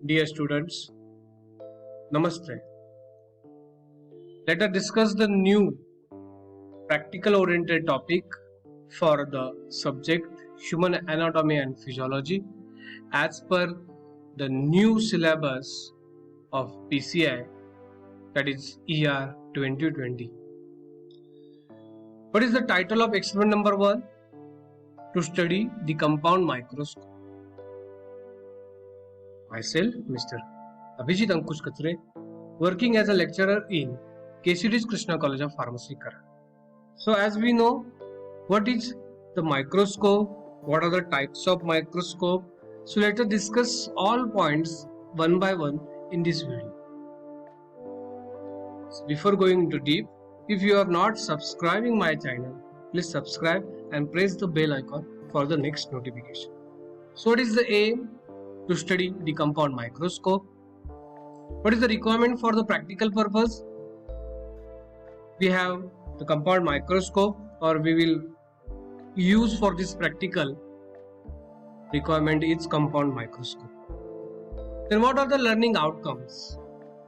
Dear students, Namaste. Let us discuss the new practical oriented topic for the subject Human Anatomy and Physiology as per the new syllabus of PCI, that is ER 2020. What is the title of experiment number 1? To study the compound microscope. Myself, Mr. Abhijit Ankush Katre, working as a lecturer in KCD's Krishna College of Pharmacy, Karan. So as we know, what is the microscope? What are the types of microscope? So let us discuss all points one by one in this video. So before going into deep, if you are not subscribing my channel, please subscribe and press the bell icon for the next notification. So what is the aim? To study the compound microscope. What is the requirement for the practical purpose? We have the compound microscope, or we will use for this practical requirement is compound microscope. Then what are the learning outcomes?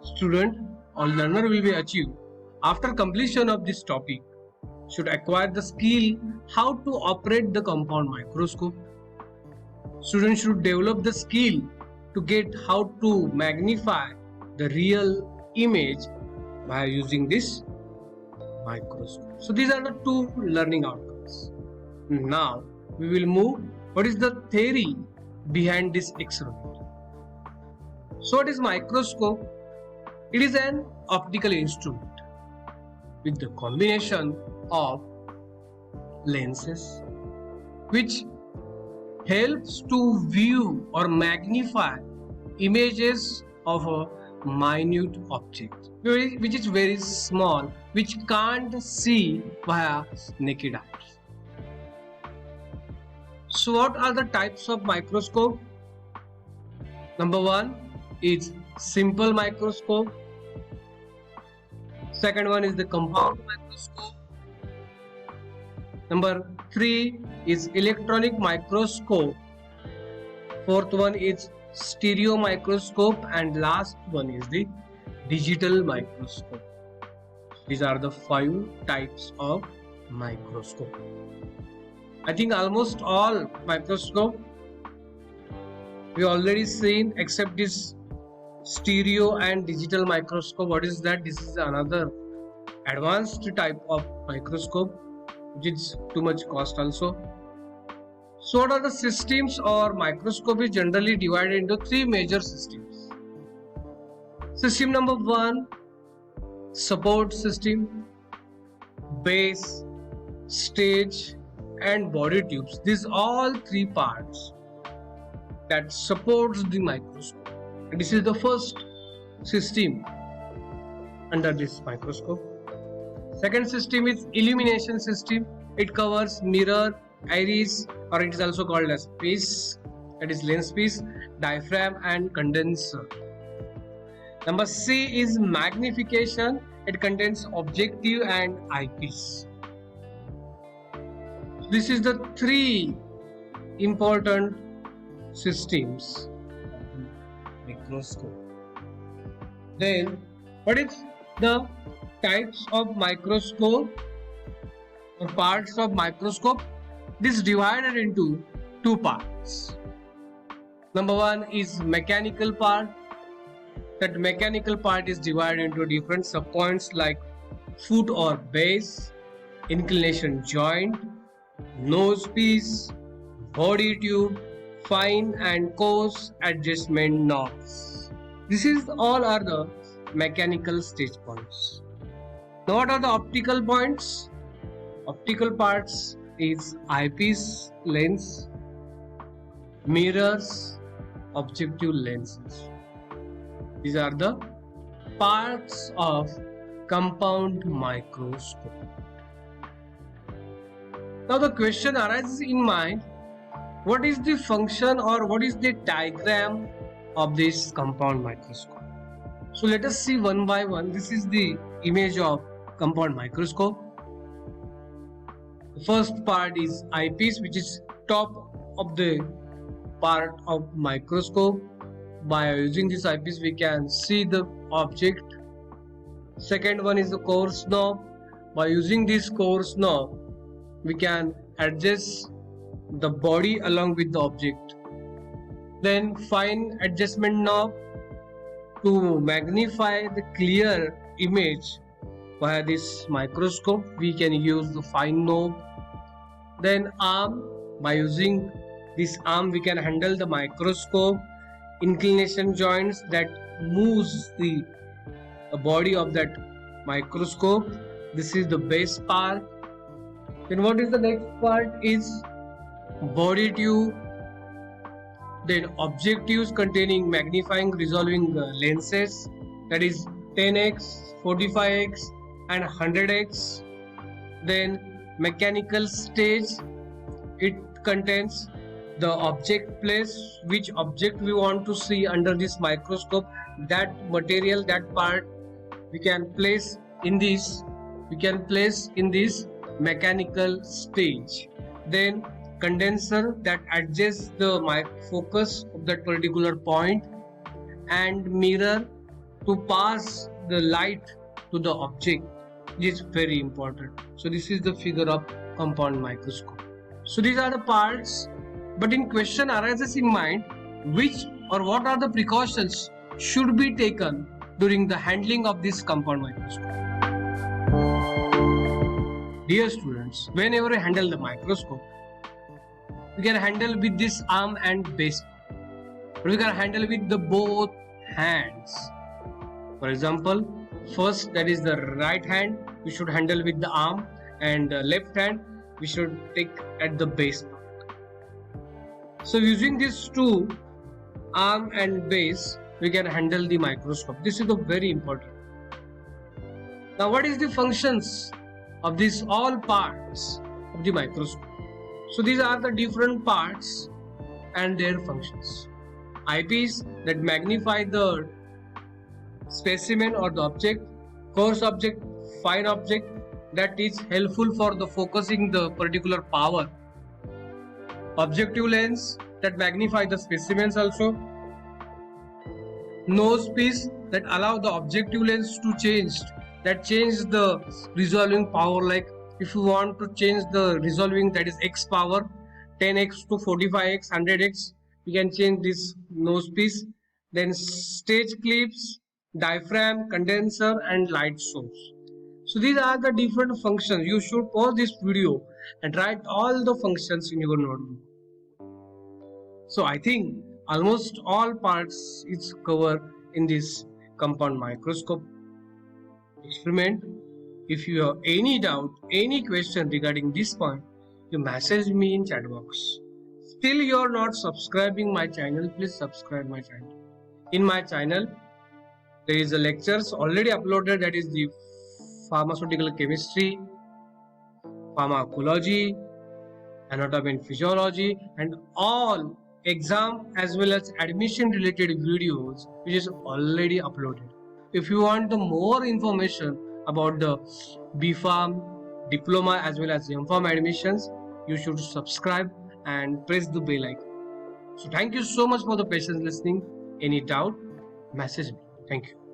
Student or learner will be achieved after completion of this topic should acquire the skill how to operate the compound microscope. Students should develop the skill to get how to magnify the real image by using this microscope. So these are the two learning outcomes. Now we will move what is the theory behind this experiment. So what is microscope? It is an optical instrument with the combination of lenses which helps to view or magnify images of a minute object which is very small, which can't see via naked eyes. So what are the types of microscope? Number 1 is simple microscope. Second one is the compound microscope. Number 3 is electronic microscope. Fourth one is stereo microscope, and last one is the digital microscope. These are the 5 types of microscope. I think almost all microscope we already seen except this stereo and digital microscope. What is that? This is another advanced type of microscope which is too much cost also. So what are the systems? Or microscope is generally divided into 3 major systems. System number 1, support system, base, stage and body tubes. These all 3 parts that supports the microscope. And this is the first system under this microscope. Second system is illumination system. It covers mirror, iris, or it is also called as piece, that is lens piece, diaphragm and condenser. Number C is magnification. It contains objective and eyepiece. This is the 3 important systems of microscope. Then what is the types of microscope or parts of microscope? This is divided into 2 parts. Number 1 is mechanical part. That mechanical part is divided into different subpoints like foot or base, inclination joint, nose piece, body tube, fine and coarse adjustment knobs. This is all are the mechanical stage points. Now what are the optical points? Optical parts is eyepiece, lens, mirrors, objective lenses. These are the parts of compound microscope. Now the question arises in mind, what is the function or what is the diagram of this compound microscope? So let us see one by one. This is the image of compound microscope. The first part is eyepiece, which is top of the part of microscope. By using this eyepiece we can see the object. Second one is the coarse knob. By using this coarse knob we can adjust the body along with the object. Then fine adjustment knob, to magnify the clear image via this microscope we can use the fine knob. Then arm, by using this arm we can handle the microscope, inclination joints that moves the body of that microscope. This is the base part. Then what is the next part is body tube. Then objectives containing magnifying resolving lenses, that is 10x, 45x and 100x. Then mechanical stage, it contains the object place, which object we want to see under this microscope, that material, that part we can place in this mechanical stage. Then condenser, that adjusts the focus of that particular point, and mirror to pass the light to the object. This is very important. So this is the figure of compound microscope. So these are the parts, but in question arises in mind, which or what are the precautions should be taken during the handling of this compound microscope. Dear students, whenever you handle the microscope, we can handle with this arm and base, but we can handle with the both hands. For example, first, that is the right hand, we should handle with the arm, and left hand we should take at the base part. So using these two, arm and base, we can handle the microscope. This is the very important. Now what is the functions of these all parts of the microscope? So these are the different parts and their functions. Eyepiece, that magnify the specimen or the object. Coarse object, fine object, that is helpful for the focusing the particular power. Objective lens, that magnify the specimens also. Nose piece, that allow the objective lens to change, that change the resolving power. Like if you want to change the resolving, that is x power, 10x to 45x, 100x, we can change this nose piece. Then stage clips, diaphragm, condenser and light source. So these are the different functions. You should pause this video and write all the functions in your notebook. So I think almost all parts is covered in this compound microscope experiment. If you have any doubt, any question regarding this point, you message me in chat box. Still you are not subscribing my channel, please subscribe my channel. In my channel there is a lectures already uploaded, that is the pharmaceutical chemistry, pharmacology, anatomy and physiology, and all exam as well as admission related videos which is already uploaded. If you want the more information about the B.Pharm, diploma as well as M.Pharm admissions, you should subscribe and press the bell icon. So thank you so much for the patience listening. Any doubt, message me. Thank you.